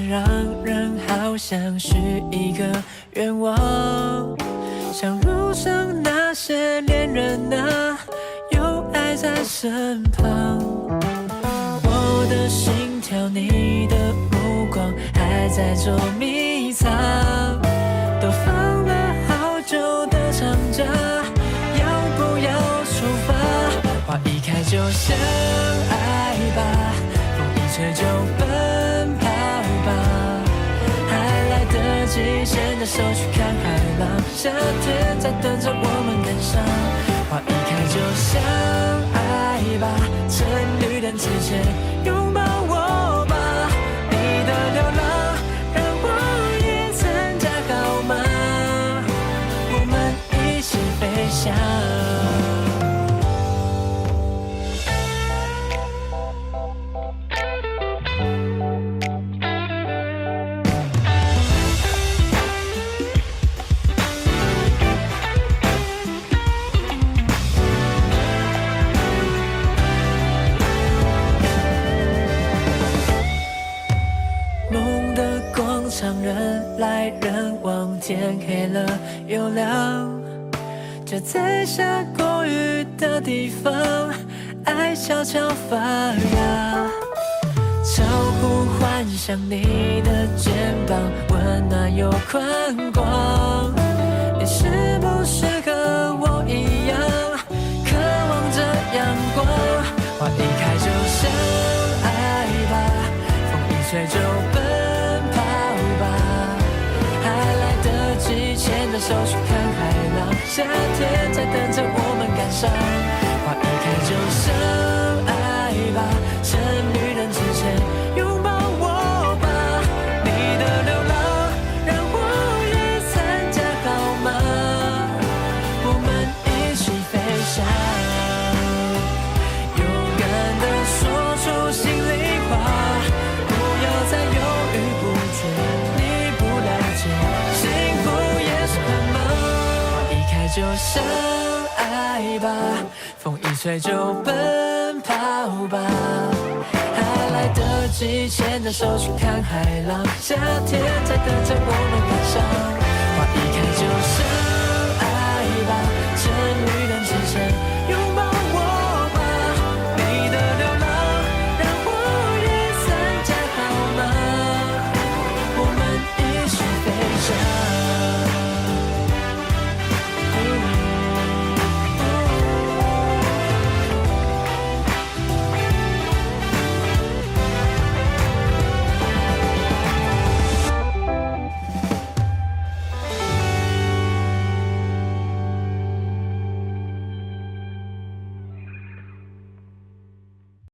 天让人好想许一个愿望，像路上那些恋人啊，有爱在身旁。我的心跳，你的目光还在做迷藏，都放了好久的长假，要不要出发？花一开就想爱吧，风一吹就奔跑吧，还来得及牵着手去看海浪，夏天在等着我们赶上。花一开就想爱吧，趁绿灯之前拥抱我吧，你的流浪让我也参加好吗？我们一起飞翔。梦的广场人来人往，天黑了又亮，就在下过雨的地方，爱悄悄发芽。超乎幻想，你的肩膀温暖又宽广，你是不是和我一样渴望着阳光？花一开就想爱吧，风一吹就奔跑吧，还来得及牵着手去看海浪，夏天在等着我们赶上。花一开就想爱吧，趁绿灯之前拥抱我吧，你的流浪让我也参加好吗？我们一起飞翔，勇敢地说出心里话，不要再犹豫不决，你不了解，幸福也是很忙。花一开就想爱吧，风一吹就奔跑吧，还来得及牵着手去看海浪，夏天在等着我们赶上。